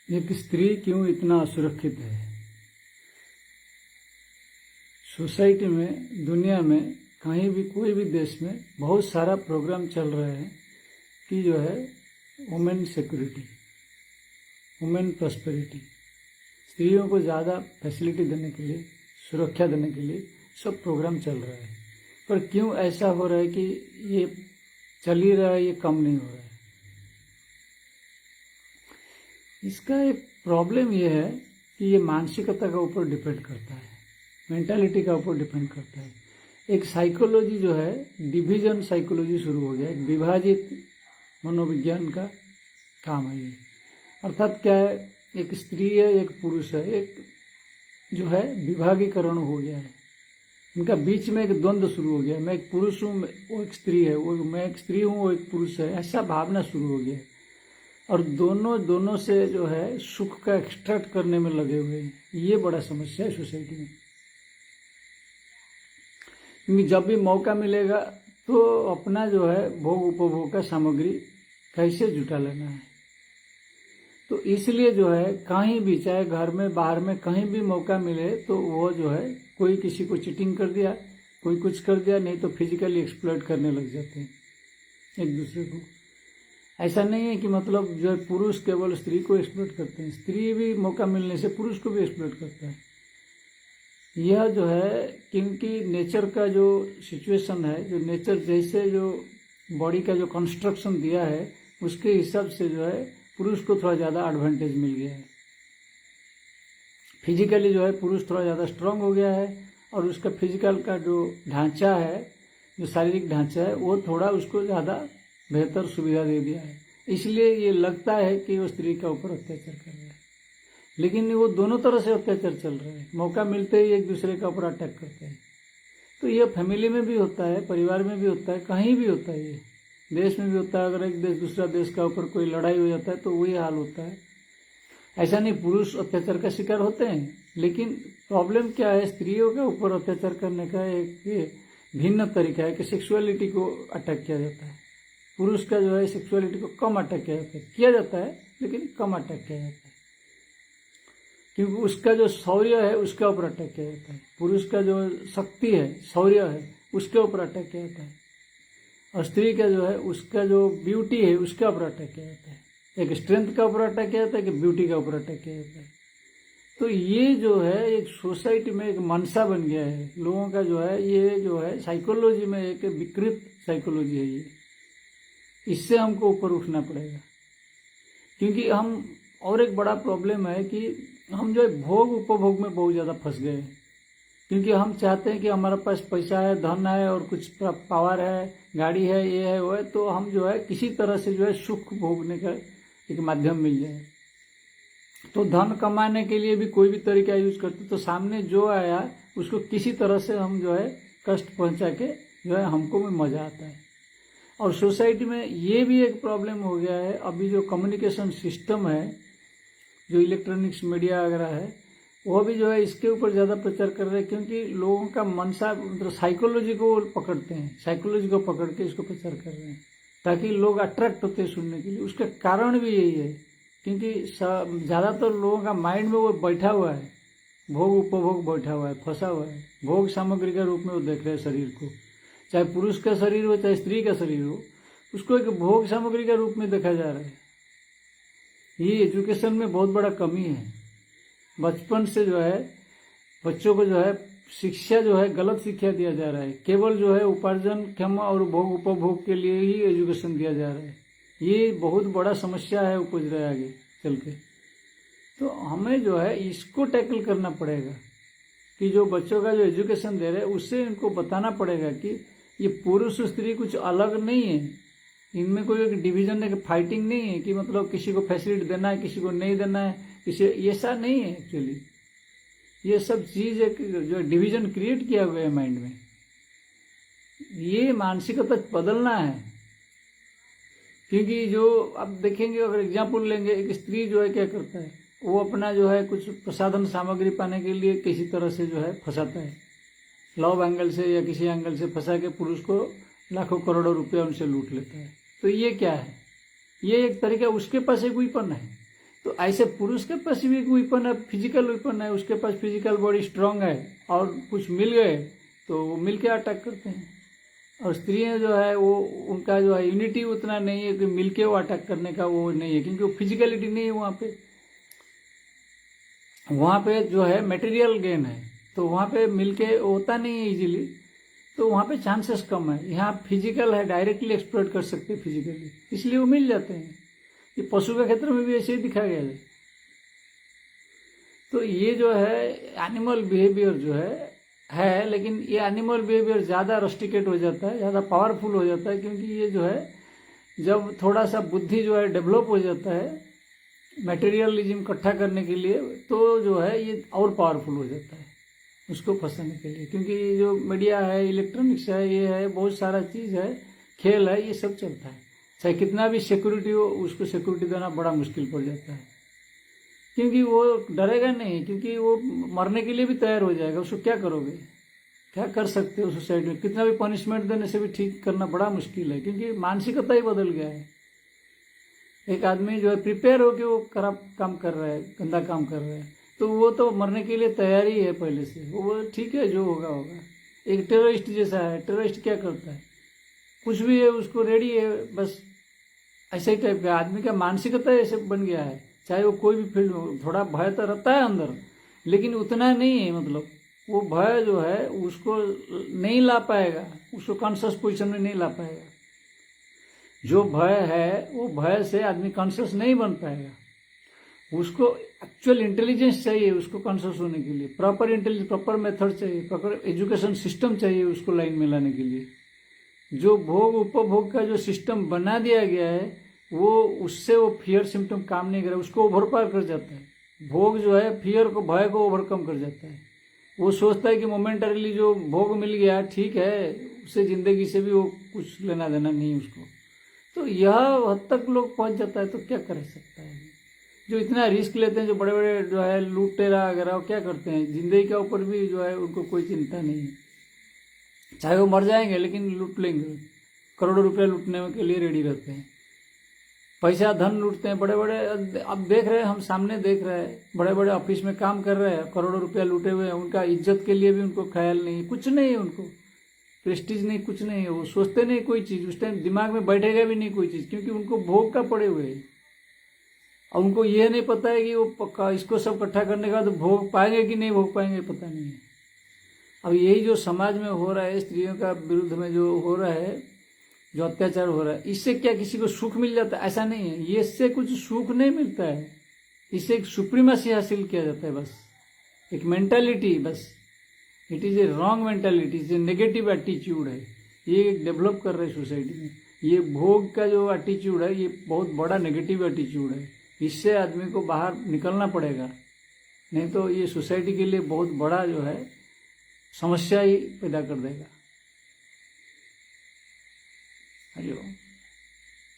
एक स्त्री क्यों इतना असुरक्षित है? सोसाइटी में, दुनिया में, कहीं भी, कोई भी देश में बहुत सारा प्रोग्राम चल रहा है कि जो है वुमेन सिक्योरिटी, वुमेन प्रॉस्पेरिटी, स्त्रियों को ज़्यादा फैसिलिटी देने के लिए, सुरक्षा देने के लिए सब प्रोग्राम चल रहा है। पर क्यों ऐसा हो रहा है कि ये चल ही रहा है, ये कम नहीं हो रहा है? इसका एक प्रॉब्लम ये है कि ये मानसिकता के ऊपर डिपेंड करता है, मेंटालिटी का ऊपर डिपेंड करता है। एक साइकोलॉजी जो है, डिवीजन साइकोलॉजी शुरू हो गया, एक विभाजित मनोविज्ञान का काम है ये। अर्थात क्या है, एक स्त्री है, एक पुरुष है, एक जो है विभागीकरण हो गया है, इनका बीच में एक द्वंद्व शुरू हो गया। मैं एक पुरुष हूँ, वो एक स्त्री है, वो मैं एक स्त्री हूँ, वो एक पुरुष है, ऐसा भावना शुरू हो गया है। और दोनों से जो है सुख का एक्सट्रैक्ट करने में लगे हुए हैं। ये बड़ा समस्या है सोसाइटी में, क्योंकि जब भी मौका मिलेगा तो अपना जो है भोग उपभोग का सामग्री कैसे जुटा लेना है। तो इसलिए जो है कहीं भी, चाहे घर में, बाहर में, कहीं भी मौका मिले तो वो जो है कोई किसी को चीटिंग कर दिया, कोई कुछ कर दिया, नहीं तो फिजिकली एक्सप्लॉइट करने लग जाते हैं एक दूसरे को। ऐसा नहीं है कि मतलब जो है पुरुष केवल स्त्री को एक्सप्लॉइट करते हैं, स्त्री भी मौका मिलने से पुरुष को भी एक्सप्लॉइट करता है। यह जो है क्योंकि नेचर का जो सिचुएशन है, जो नेचर जैसे जो बॉडी का जो कंस्ट्रक्शन दिया है उसके हिसाब से जो है पुरुष को थोड़ा ज़्यादा एडवांटेज मिल गया है। फिजिकली जो है पुरुष थोड़ा ज़्यादा स्ट्रांग हो गया है और उसका फिजिकल का जो ढांचा है, जो शारीरिक ढांचा है, वो थोड़ा उसको ज़्यादा बेहतर सुविधा दे दिया है। इसलिए ये लगता है कि वो स्त्री का ऊपर अत्याचार कर रहा है, लेकिन वो दोनों तरह से अत्याचार चल रहा है। मौका मिलते ही एक दूसरे का ऊपर अटैक करते हैं। तो ये फैमिली में भी होता है, परिवार में भी होता है, कहीं भी होता है, ये देश में भी होता है। अगर एक देश दूसरा देश का ऊपर कोई लड़ाई हो जाता है तो वही हाल होता है। ऐसा नहीं पुरुष अत्याचार का शिकार होते हैं, लेकिन प्रॉब्लम क्या है, स्त्रियों के ऊपर अत्याचार करने का एक भिन्न तरीका है कि सेक्सुअलिटी को अटैक किया जाता है। पुरुष का जो है सेक्सुअलिटी को कम अटैक किया जाता है, लेकिन कम अटैक किया जाता है, क्योंकि उसका जो शौर्य है उसके ऊपर अटैक किया जाता है। पुरुष का जो शक्ति है, शौर्य है, उसके ऊपर अटैक किया जाता है। और स्त्री का जो है उसका जो ब्यूटी है उसके ऊपर अटैक किया जाता है। एक स्ट्रेंथ का ऊपर अटैक किया जाता है कि ब्यूटी का ऊपर अटैक किया जाता है। तो ये जो है एक सोसाइटी में एक मनसा बन गया है लोगों का, जो है ये जो है साइकोलॉजी में एक विकृत साइकोलॉजी है ये। इससे हमको ऊपर उठना पड़ेगा, क्योंकि हम, और एक बड़ा प्रॉब्लम है कि हम जो है भोग उपभोग में बहुत ज़्यादा फंस गए हैं। क्योंकि हम चाहते हैं कि हमारे पास पैसा है, धन है और कुछ पावर है, गाड़ी है, ये है वो है, तो हम जो है किसी तरह से जो है सुख भोगने का एक माध्यम मिल जाए। तो धन कमाने के लिए भी कोई भी तरीका यूज करते, तो सामने जो आया उसको किसी तरह से हम जो है कष्ट पहुंचा के जो है हमको भी मजा आता है। और सोसाइटी में ये भी एक प्रॉब्लम हो गया है, अभी जो कम्युनिकेशन सिस्टम है, जो इलेक्ट्रॉनिक्स मीडिया वगैरह है, वो भी जो है इसके ऊपर ज़्यादा प्रचार कर रहे हैं, क्योंकि लोगों का मनसा, मतलब साइकोलॉजी को पकड़ते हैं, साइकोलॉजी को पकड़ के इसको प्रचार कर रहे हैं ताकि लोग अट्रैक्ट होते हैं सुनने के लिए। उसका कारण भी यही है, क्योंकि ज़्यादातर लोगों का माइंड में वो बैठा हुआ है, भोग उपभोग बैठा हुआ है, फंसा हुआ है। भोग सामग्री के रूप में वो देख रहे हैं शरीर को, चाहे पुरुष का शरीर हो चाहे स्त्री का शरीर हो, उसको एक भोग सामग्री के रूप में देखा जा रहा है। ये एजुकेशन में बहुत बड़ा कमी है। बचपन से जो है बच्चों को जो है शिक्षा जो है गलत शिक्षा दिया जा रहा है, केवल जो है उपार्जन क्षम और भोग उपभोग के लिए ही एजुकेशन दिया जा रहा है। ये बहुत बड़ा समस्या है, उपज रहा है आगे चल के। तो हमें जो है इसको टैकल करना पड़ेगा कि जो बच्चों का जो एजुकेशन दे रहे हैं उससे इनको बताना पड़ेगा कि ये पुरुष स्त्री कुछ अलग नहीं है, इनमें कोई एक डिवीजन है, फाइटिंग नहीं है कि मतलब किसी को फैसिलिटी देना है, किसी को नहीं देना है, किसी, ऐसा नहीं है। एक्चुअली ये सब चीज एक जो डिवीजन क्रिएट किया हुआ है माइंड में, ये मानसिकता बदलना है। क्योंकि जो अब देखेंगे, अगर एग्जाम्पल लेंगे, एक स्त्री जो है क्या करता है, वो अपना जो है कुछ प्रसाधन सामग्री पाने के लिए किसी तरह से जो है फंसाता है, लव एंगल से या किसी एंगल से फंसा के पुरुष को लाखों करोड़ों रुपया उनसे लूट लेता है। तो ये क्या है, ये एक तरीका, उसके पास एक वीपन है। तो ऐसे पुरुष के पास भी एक वेपन है, फिजिकल वेपन है, उसके पास फिजिकल बॉडी स्ट्रांग है और कुछ मिल गए तो वो मिल के अटैक करते हैं। और स्त्रियां जो है वो उनका जो है यूनिटी उतना नहीं है कि मिल के वो अटैक करने का वो नहीं है, क्योंकि वो फिजिकलिटी नहीं है वहाँ पे जो है मटेरियल गेन है, तो वहाँ पे मिलके होता नहीं है इजीली, तो वहाँ पे चांसेस कम है। यहाँ फिजिकल है, डायरेक्टली एक्सप्लोइट कर सकते हैं फिजिकली, इसलिए वो मिल जाते हैं। ये पशु के क्षेत्र में भी ऐसे ही दिखा गया है। तो ये जो है एनिमल बिहेवियर जो है, लेकिन ये एनिमल बिहेवियर ज़्यादा रस्टिकेट हो जाता है, ज़्यादा पावरफुल हो जाता है, क्योंकि ये जो है जब थोड़ा सा बुद्धि जो है डेवलप हो जाता है मटेरियलिज्म इकट्ठा करने के लिए, तो जो है ये और पावरफुल हो जाता है उसको फंसाने के लिए। क्योंकि जो मीडिया है, इलेक्ट्रॉनिक्स है, ये है, बहुत सारा चीज़ है, खेल है, ये सब चलता है। चाहे कितना भी सिक्योरिटी हो, उसको सिक्योरिटी देना बड़ा मुश्किल पड़ जाता है, क्योंकि वो डरेगा नहीं, क्योंकि वो मरने के लिए भी तैयार हो जाएगा। उसको क्या करोगे, क्या कर सकते हो सोसाइटी में? कितना भी पनिशमेंट देने से भी ठीक करना बड़ा मुश्किल है, क्योंकि मानसिकता ही बदल गया है। एक आदमी जो है प्रिपेयर हो कि वो खराब काम कर रहा है, गंदा काम कर रहा है, तो वो तो मरने के लिए तैयार ही है पहले से। वो ठीक है, जो होगा होगा। एक टेररिस्ट जैसा है, टेररिस्ट क्या करता है? कुछ भी है, उसको रेडी है, बस ऐसे ही टाइप का आदमी का मानसिकता ऐसे बन गया है। चाहे वो कोई भी फील्ड हो, थोड़ा भय तो रहता है अंदर, लेकिन उतना नहीं है। मतलब वो भय जो है उसको नहीं ला पाएगा, उसको कॉन्शियस पोजिशन में नहीं ला पाएगा। जो भय है वो भय से आदमी कॉन्शियस नहीं बन पाएगा। उसको एक्चुअल इंटेलिजेंस चाहिए उसको कॉन्शियस होने के लिए, प्रॉपर इंटेलिजेंस, प्रॉपर मेथड चाहिए, प्रॉपर एजुकेशन सिस्टम चाहिए उसको लाइन में लाने के लिए। जो भोग उपभोग का जो सिस्टम बना दिया गया है वो, उससे वो फियर सिम्टम काम नहीं कर रहा, उसको ओवरपावर कर जाता है। भोग जो है फियर को, भय को ओवरकम कर जाता है। वो सोचता है कि मोमेंटरीली जो भोग मिल गया ठीक है, उससे जिंदगी से भी वो कुछ लेना देना नहीं उसको। तो यह हद तक लोग पहुंच जाता है, तो क्या कर सकता है? जो इतना रिस्क लेते हैं, जो बड़े बड़े जो है लुटेरा वगैरह, क्या करते हैं, जिंदगी के ऊपर भी जो है उनको कोई चिंता नहीं है। चाहे वो मर जाएंगे लेकिन लूट लेंगे, करोड़ों रुपया लूटने के लिए रेडी रहते हैं। पैसा धन लूटते हैं बड़े बड़े। अब देख रहे हैं, हम सामने देख रहे हैं, बड़े बड़े ऑफिस में काम कर रहे हैं, करोड़ों रुपया लूटे हुए हैं। उनका इज्जत के लिए भी उनको ख्याल नहीं है, कुछ नहीं है उनको, प्रेस्टीज नहीं, कुछ नहीं है। वो सोचते नहीं कोई चीज़, उस टाइम दिमाग में बैठेगा भी नहीं कोई चीज़, क्योंकि उनको भोग का पड़े हुए है। और उनको ये नहीं पता है कि वो पक्का इसको सब इकट्ठा करने के बाद भोग पाएंगे कि नहीं भोग पाएंगे, पता नहीं है। अब यही जो समाज में हो रहा है, स्त्रियों का विरुद्ध में जो हो रहा है, जो अत्याचार हो रहा है, इससे क्या किसी को सुख मिल जाता है? ऐसा नहीं है, ये इससे कुछ सुख नहीं मिलता है। इससे एक सुप्रीमेसी हासिल किया जाता है, बस एक मेंटालिटी, बस it is a wrong mentality, is a negative attitude है। ये डेवलप कर रहे सोसाइटी में। ये भोग का जो एटीट्यूड है, ये बहुत बड़ा नेगेटिव एटीट्यूड है। इससे आदमी को बाहर निकलना पड़ेगा, नहीं तो ये सोसाइटी के लिए बहुत बड़ा जो है समस्या ही पैदा कर देगा। हरिओम।